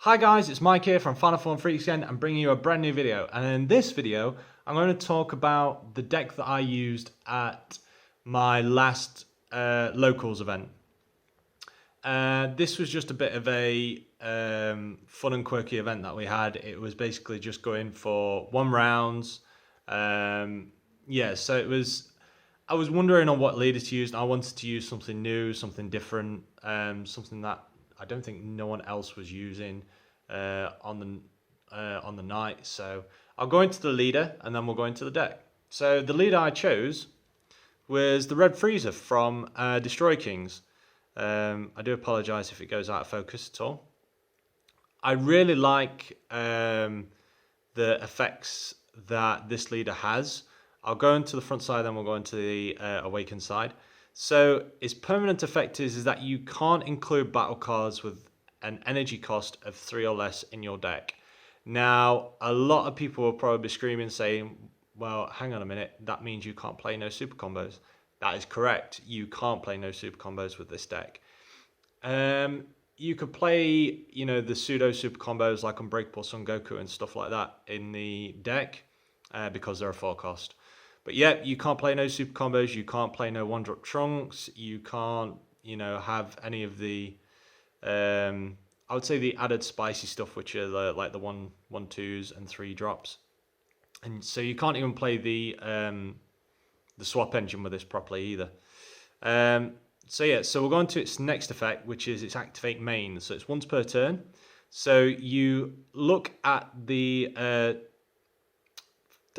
Hi guys, it's Mike here from Final Form Freaks again and bringing you a brand new video. And in this video, I'm going to talk about the deck that I used at my last locals event. This was just a bit of a fun and quirky event that we had. It was basically just going for 1 rounds. So it was. I was wondering on what leader to use, and I wanted to use something new, something different, something that I don't think no one else was using on the night. So I'll go into the leader, and then we'll go into the deck. So the leader I chose was the red Frieza from Destroy Kings. I do apologise if it goes out of focus at all. I really like the effects that this leader has. I'll go into the front side, then we'll go into the awakened side. So its permanent effect is that you can't include battle cards with an energy cost of 3 or less in your deck. Now, a lot of people will probably be screaming saying, well, hang on a minute, that means you can't play no super combos. That is correct. You can't play no super combos with this deck. You could play, the pseudo super combos like Unbreakable Son Goku and stuff like that in the deck because they're a 4 cost. But yeah, you can't play no super combos. You can't play no 1-drop Trunks. You can't, have any of the, I would say the added spicy stuff, which are like the 1-2s and 3 drops. And so you can't even play the swap engine with this properly either. So we'll go on to its next effect, which is its activate main. So it's once per turn. So you look at the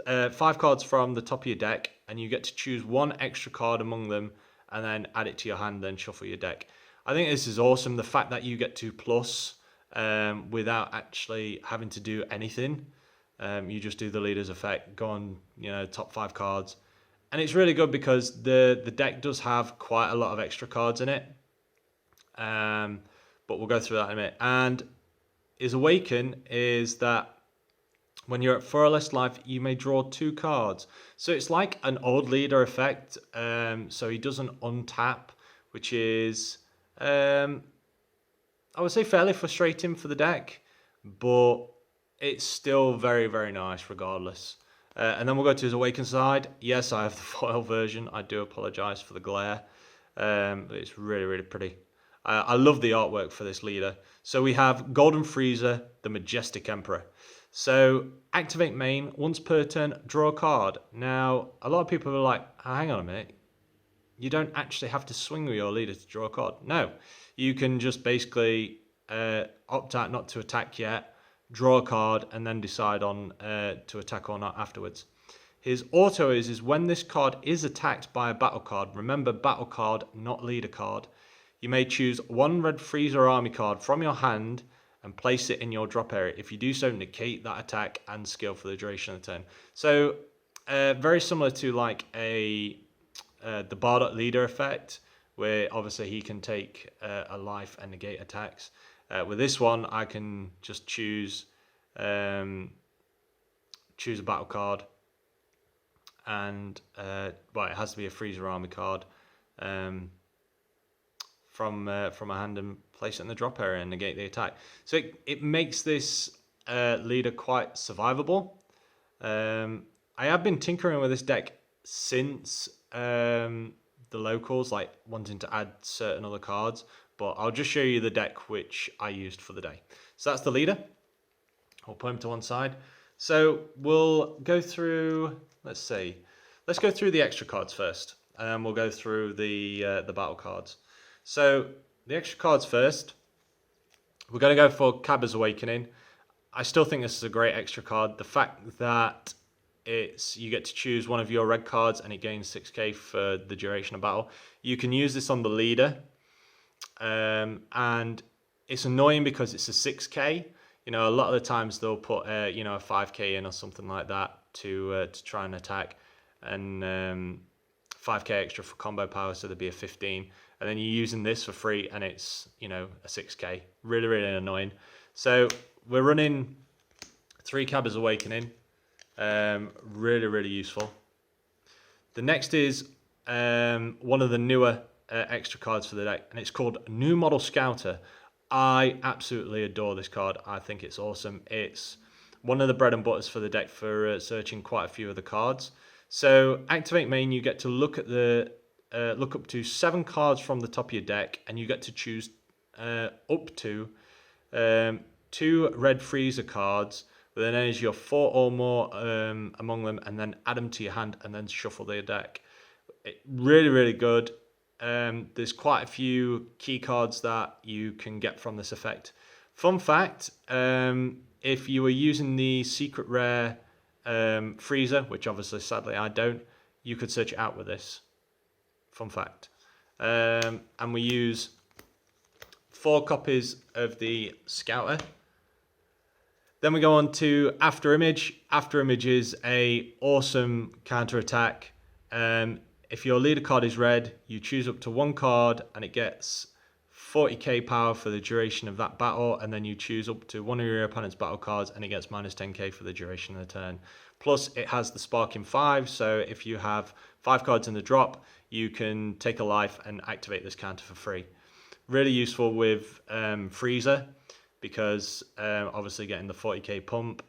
5 cards from the top of your deck, and you get to choose 1 extra card among them, and then add it to your hand, then shuffle your deck. I think this is awesome. The fact that you get to plus without actually having to do anything. You just do the leader's effect, go on, top 5 cards. And it's really good because the deck does have quite a lot of extra cards in it. But we'll go through that in a minute. And his awaken is that when you're at 4 or less life, you may draw 2 cards. So it's like an old leader effect. So he doesn't untap, which is, I would say, fairly frustrating for the deck. But it's still very, very nice regardless. And then we'll go to his awakened side. Yes, I have the foil version. I do apologise for the glare. But it's really, really pretty. I love the artwork for this leader. So we have Golden Frieza, the Majestic Emperor. So activate main, once per turn, draw a card. Now, a lot of people are like, hang on a minute. You don't actually have to swing with your leader to draw a card. No, you can just basically opt out not to attack yet, draw a card, and then decide on to attack or not afterwards. His auto is when this card is attacked by a battle card, remember battle card, not leader card, you may choose 1 red Frieza army card from your hand and place it in your drop area. If you do so, negate that attack and skill for the duration of the turn. So very similar to like the Bardock leader effect, where obviously he can take a life and negate attacks. With this one, I can just choose a battle card, and it has to be a Frieza army card from my hand and place it in the drop area and negate the attack. So it makes this leader quite survivable. I have been tinkering with this deck since the locals, like wanting to add certain other cards, but I'll just show you the deck which I used for the day. So that's the leader. I'll put him to one side. So we'll go through, let's go through the extra cards first, and then we'll go through the battle cards. So the extra cards first, we're going to go for Cabba's Awakening. I still think this is a great extra card. The fact that you get to choose 1 of your red cards and it gains 6k for the duration of battle. You can use this on the leader, and it's annoying because it's a 6k. A lot of the times they'll put a 5k in or something like that to try and attack, and 5k extra for combo power, so there'd be a 15. And then you're using this for free, and it's a 6k. Really, really annoying. So we're running 3 Cabba's Awakening. Really, really useful. The next is one of the newer extra cards for the deck, and it's called New Model Scouter. I absolutely adore this card. I think it's awesome. It's one of the bread and butters for the deck for searching quite a few of the cards. So activate main, you get to look at the look up to 7 cards from the top of your deck, and you get to choose up to 2 red Frieza cards with an energy of 4 or more among them, and then add them to your hand and then shuffle their deck. Really, really good. There's quite a few key cards that you can get from this effect. Fun fact, if you were using the secret rare Frieza, which obviously sadly I don't, you could search it out with this. Fun fact. And we use 4 copies of the Scouter. Then we go on to After Image. After Image is a awesome counter attack. If your leader card is red, you choose up to 1 card and it gets 40k power for the duration of that battle, and then you choose up to 1 of your opponent's battle cards and it gets minus 10k for the duration of the turn. Plus it has the Sparking 5, so if you have 5 cards in the drop, you can take a life and activate this counter for free. Really useful with Frieza, because obviously getting the 40k pump,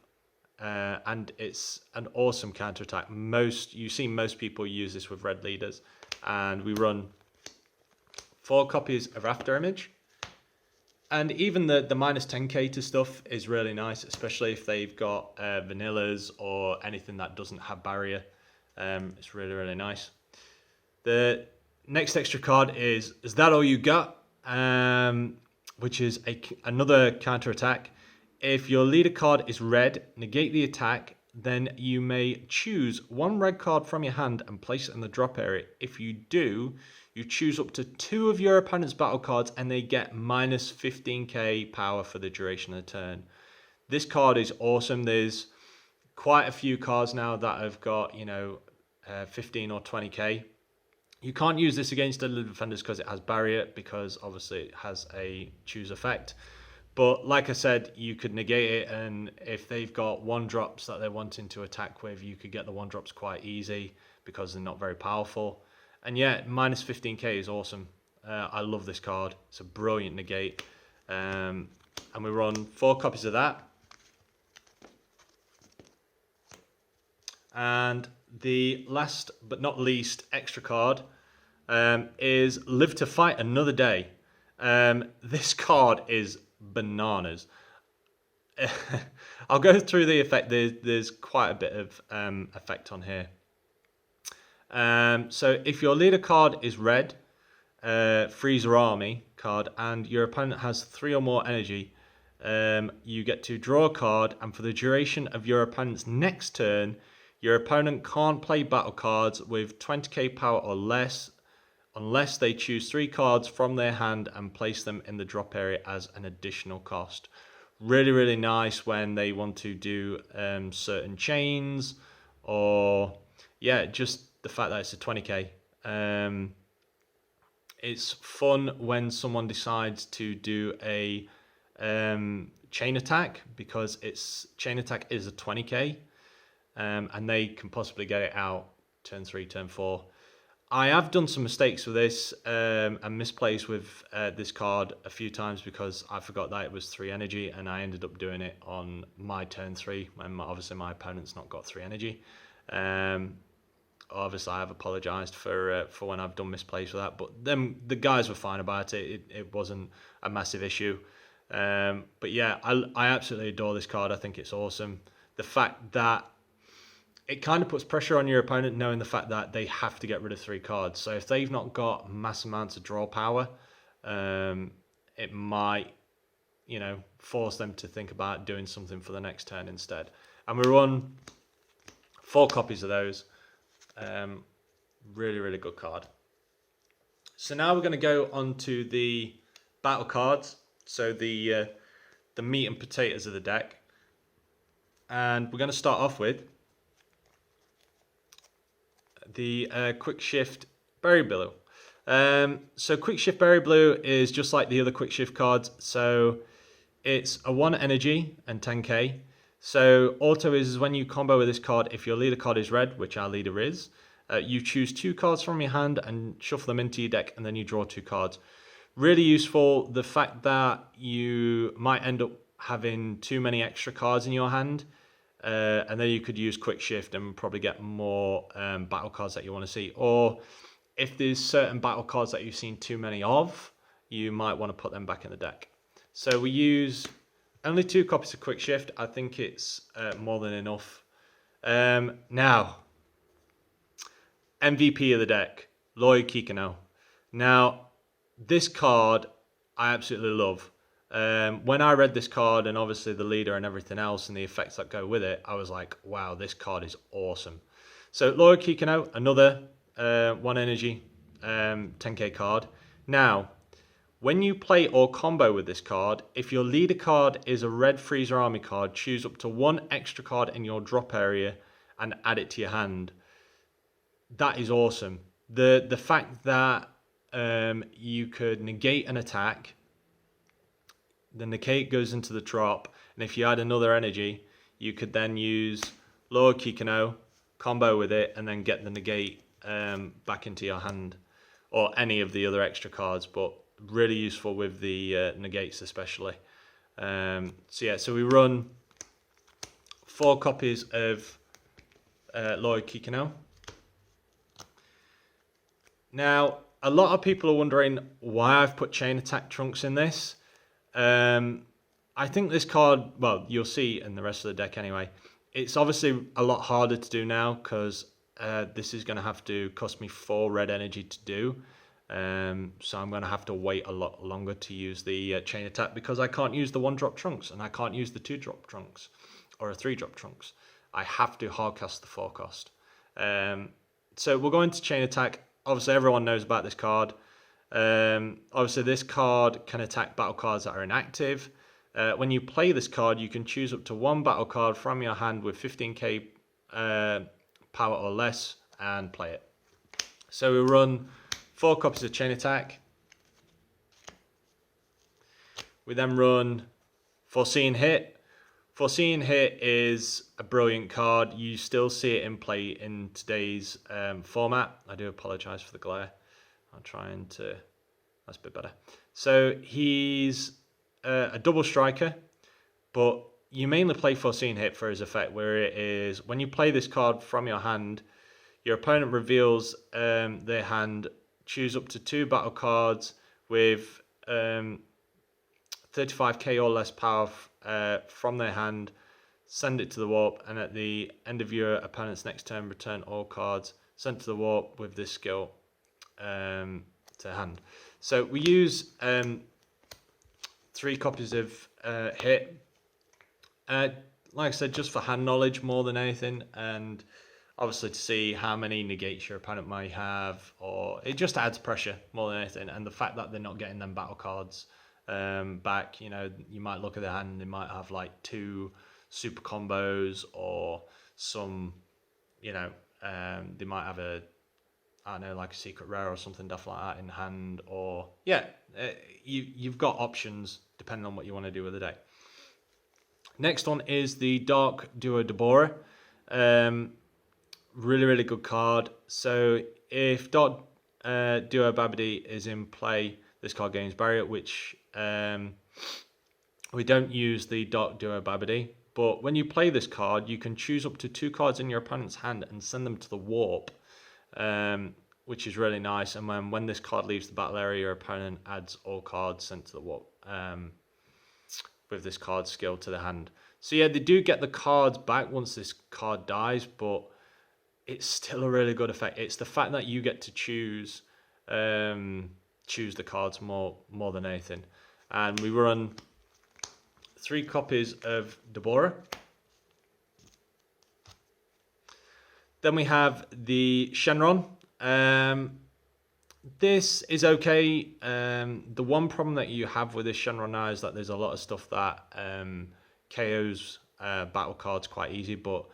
and it's an awesome counter attack. You see most people use this with red leaders, and we run 4 copies of After Image. And even the minus 10k to stuff is really nice, especially if they've got vanillas or anything that doesn't have barrier. It's really, really nice. The next extra card is That All You Got? Which is another counter attack. If your leader card is red, negate the attack, then you may choose 1 red card from your hand and place it in the drop area. If you do, you choose up to 2 of your opponent's battle cards and they get minus 15k power for the duration of the turn. This card is awesome. There's quite a few cards now that have got, 15 or 20k. You can't use this against other defenders because it has barrier, because obviously it has a choose effect. But like I said, you could negate it, and if they've got 1-drops that they're wanting to attack with, you could get the 1-drops quite easy because they're not very powerful. And yeah, minus 15k is awesome. I love this card. It's a brilliant negate. And we run 4 copies of that. And the last but not least extra card is Live to Fight Another Day. This card is bananas. I'll go through the effect. There's quite a bit of effect on here. So if your leader card is red, Frieza Army card, and your opponent has 3 or more energy, you get to draw a card, and for the duration of your opponent's next turn, your opponent can't play battle cards with 20k power or less unless they choose 3 cards from their hand and place them in the drop area as an additional cost. Really, really nice when they want to do certain chains, or yeah, just the fact that it's a 20k. It's fun when someone decides to do a chain attack, because chain attack is a 20k. And they can possibly get it out turn 3, turn 4. I have done some mistakes with this and misplays with this card a few times, because I forgot that it was 3 energy and I ended up doing it on my turn 3 when obviously my opponent's not got 3 energy. Obviously I have apologised for when I've done misplays with that, but the guys were fine about it. It wasn't a massive issue. But yeah, I absolutely adore this card. I think it's awesome. The fact that it kind of puts pressure on your opponent, knowing the fact that they have to get rid of 3 cards. So if they've not got mass amounts of draw power, it might, force them to think about doing something for the next turn instead. And we run 4 copies of those. Really, really good card. So now we're going to go on to the battle cards. So the meat and potatoes of the deck. And we're going to start off with the Quick Shift Berry Blue. So Quick Shift Berry Blue is just like the other Quick Shift cards. So it's a 1 energy and 10k. So auto is when you combo with this card, if your leader card is red, which our leader is, you choose 2 cards from your hand and shuffle them into your deck, and then you draw 2 cards. Really useful. The fact that you might end up having too many extra cards in your hand, and then you could use quick shift and probably get more battle cards that you want to see. Or if there's certain battle cards that you've seen too many of, you might want to put them back in the deck. So we use only 2 copies of quick shift. I think it's more than enough. Now, MVP of the deck, Lloyd Kikino. Now, this card I absolutely love. When I read this card and obviously the leader and everything else and the effects that go with it, I was like, wow, this card is awesome. So Lloyd Kikino, another 1 energy 10k card. Now, when you play or combo with this card, if your leader card is a red Frieza army card, choose up to 1 extra card in your drop area and add it to your hand. That is awesome. The fact that you could negate an attack, the negate goes into the drop, and if you add another energy, you could then use Lord Kikino, combo with it, and then get the negate back into your hand, or any of the other extra cards, but really useful with the negates especially. So we run 4 copies of Lord Kikino. Now, a lot of people are wondering why I've put Chain Attack Trunks in this. I think this card, well, you'll see in the rest of the deck anyway, it's obviously a lot harder to do now because this is going to have to cost me 4 red energy to do. So I'm going to have to wait a lot longer to use the Chain Attack because I can't use the 1-drop Trunks and I can't use the 2-drop Trunks or a 3-drop Trunks. I have to hardcast the 4 cost. So we'll go into Chain Attack. Obviously, everyone knows about this card. Obviously, this card can attack battle cards that are inactive. When you play this card, you can choose up to 1 battle card from your hand with 15k power or less and play it. So we run 4 copies of Chain Attack. We then run Foreseeing Hit. Foreseeing Hit is a brilliant card. You still see it in play in today's format. I do apologise for the glare. I'm trying to... That's a bit better. So he's a double striker, but you mainly play Foreseeing Hit for his effect, where it is when you play this card from your hand, your opponent reveals their hand, choose up to 2 battle cards with 35k or less power from their hand, send it to the warp, and at the end of your opponent's next turn, return all cards sent to the warp with this skill to hand. So we use 3 copies of Hit. Like I said, just for hand knowledge more than anything, and obviously to see how many negates your opponent might have, or it just adds pressure more than anything. And the fact that they're not getting them battle cards back, you know, you might look at their hand, they might have like 2 super combos or some, you know, they might have a, I don't know, like a secret rare or something daft like that in hand, or yeah, you've got options depending on what you want to do with the deck. Next one is the Dark Duo Deborah. Really good card. So if Dark Duo Babidi is in play, this card gains barrier, which we don't use the Dark Duo Babidi. But when you play this card, you can choose up to 2 cards in your opponent's hand and send them to the warp, which is really nice. And when this card leaves the battle area, your opponent adds all cards sent to the warp with this card skill to the hand. So yeah, they do get the cards back once this card dies, but it's still a really good effect. It's the fact that you get to choose the cards more than anything. And we run 3 copies of Deborah. Then we have the Shenron. This is okay. The one problem that you have with this Shenron now is that there's a lot of stuff that KOs battle cards quite easy, but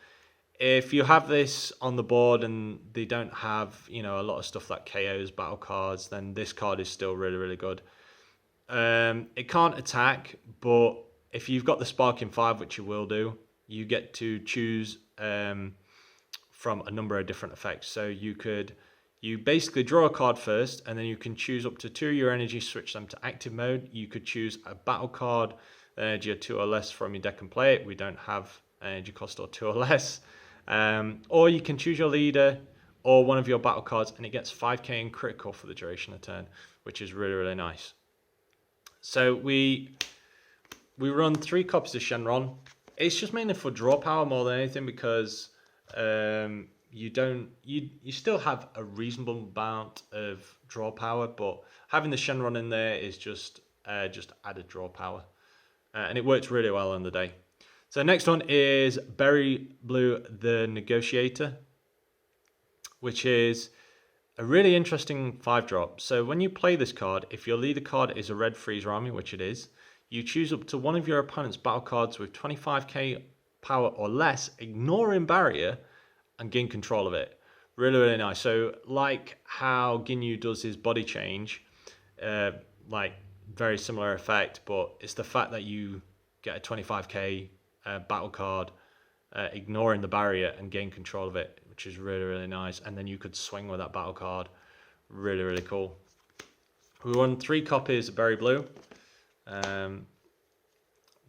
if you have this on the board and they don't have, you know, a lot of stuff that KOs battle cards, then this card is still really good. It can't attack, but if you've got the Sparking 5, which you will do, you get to choose from a number of different effects. So you could You basically draw a card first, and then you can choose up to 2 of your energy, switch them to active mode. You could choose a battle card, energy of 2 or less from your deck and play it. We don't have energy cost or 2 or less. Or you can choose your leader or one of your battle cards, and it gets 5k in critical for the duration of turn, which is really, really nice. So we run 3 copies of Shenron. It's just mainly for draw power more than anything, because you still have a reasonable amount of draw power, but having the Shenron in there is just added draw power, and it works really well on the day. So next one is Berry Blue the Negotiator, which is a really interesting 5-drop. So when you play this card, if your leader card is a red Frieza army, which it is, you choose up to one of your opponent's battle cards with 25k power or less, ignoring barrier, and gain control of it. Really, really nice. So like how Ginyu does his body change, like very similar effect, but it's the fact that you get a 25k battle card, ignoring the barrier, and gain control of it, which is really, really nice. And then you could swing with that battle card. Really, really cool. We run 3 copies of Berry Blue. The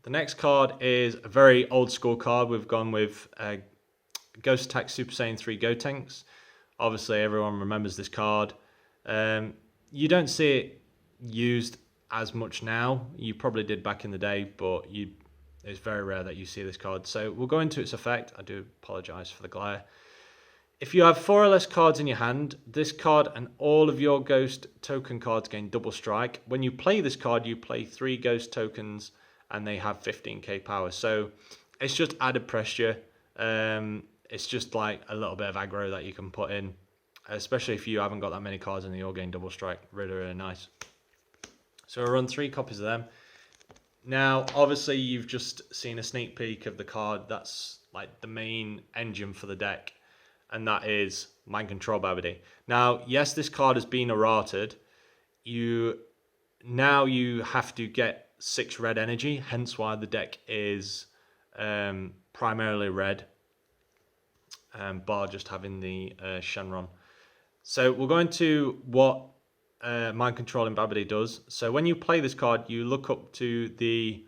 next card is a very old school card. We've gone with Ghost Attack Super Saiyan 3 Gotenks. Obviously, everyone remembers this card. You don't see it used as much now. You probably did back in the day, but it's very rare that you see this card. So we'll go into its effect. I do apologise for the glare. If you have 4 or less cards in your hand, this card and all of your Ghost token cards gain double strike. When you play this card, you play 3 Ghost tokens, and they have 15k power. So it's just added pressure. It's just like a little bit of aggro that you can put in, especially if you haven't got that many cards in the Your Game double strike. Really, really nice. So I run 3 copies of them. Now, obviously, you've just seen a sneak peek of the card that's like the main engine for the deck, and that is Mind Control Babidi. Now, yes, this card has been errated. Now you have to get 6 red energy, hence why the deck is primarily red, bar just having the Shenron. So we'll go into what Mind Controlling Babidi does. So when you play this card, you look up to the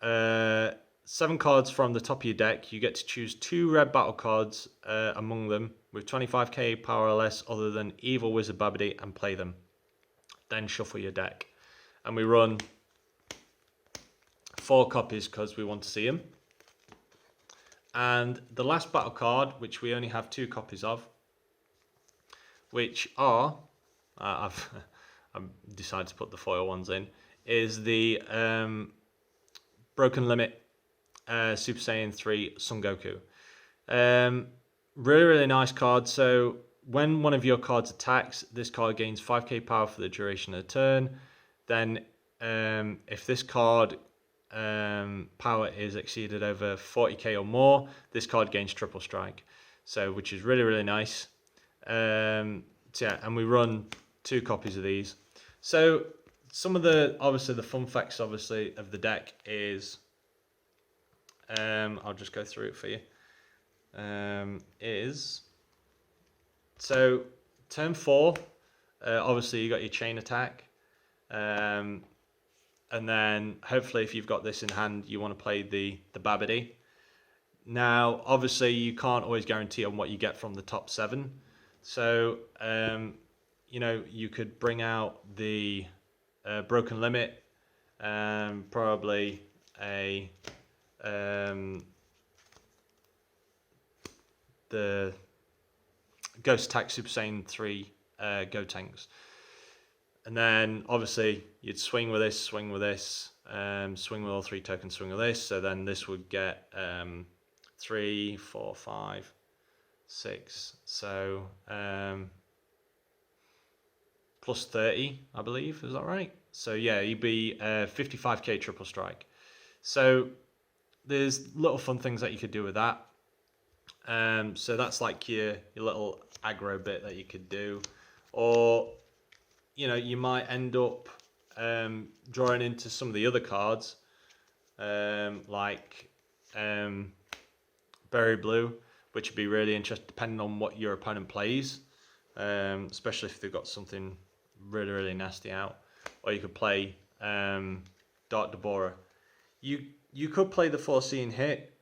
7 cards from the top of your deck. You get to choose 2 red battle cards among them with 25k power or less other than Evil Wizard Babidi, and play them. Then shuffle your deck. And we run 4 copies because we want to see them. And the last battle card, which we only have 2 copies of, which are, I've decided to put the foil ones in, is the Broken Limit Super Saiyan 3 Son Goku. Really, really nice card. So when one of your cards attacks, this card gains 5k power for the duration of the turn. Then if this card power is exceeded over 40k or more, this card gains triple strike. So which is really, really nice. So yeah, and we run 2 copies of these. So some of the fun facts of the deck is, I'll just go through it for you. Is so turn 4, obviously you got your chain attack, and then hopefully if you've got this in hand, you want to play the Babidi. Now obviously you can't always guarantee on what you get from the top 7, so you could bring out the Broken Limit, probably a the Ghost Attack Super Saiyan 3 Gotenks. And then obviously you'd swing with this, swing with all 3 tokens, swing with this. So then this would get 3, 4, 5, 6. So plus 30, I believe. Is that right? So yeah, you'd be 55k triple strike. So there's little fun things that you could do with that. So that's like your little aggro bit that you could do, or you might end up drawing into some of the other cards, like Berry Blue, which would be really interesting depending on what your opponent plays. especially if they've got something really, really nasty out. Or you could play Dark Deborah. You could play the foreseen hit,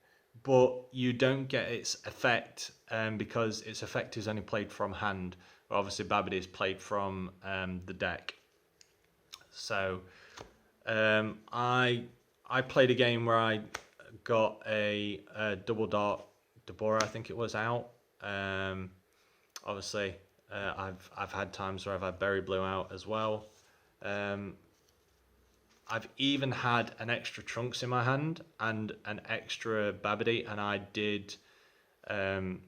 but you don't get its effect because its effect is only played from hand. Obviously, Babidi is played from the deck. So I played a game where I got a double Dark Deborah, I think it was, out. Obviously, I've had times where I've had Berry Blue out as well. I've even had an extra Trunks in my hand and an extra Babidi, and I did a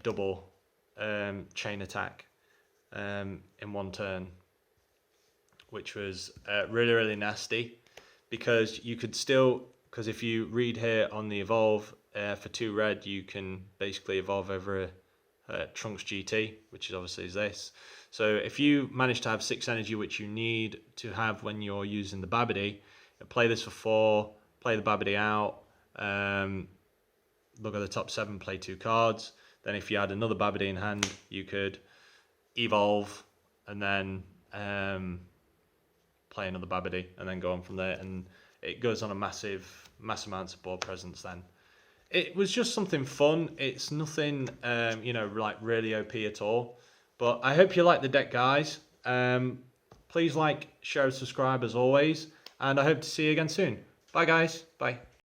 double chain attack in one turn, which was really, really nasty, because you could still, because if you read here on the evolve, for 2 red, you can basically evolve over a Trunks GT, which is obviously this. So if you manage to have 6 energy, which you need to have when you're using the Babidi, play this for 4, play the Babidi out, look at the top 7, play 2 cards. Then if you had another Babidi in hand, you could evolve and then play another Babidi and then go on from there. And it goes on a massive amounts of board presence then. It was just something fun. It's nothing, like really OP at all. But I hope you like the deck, guys. Please like, share, and subscribe as always. And I hope to see you again soon. Bye, guys. Bye.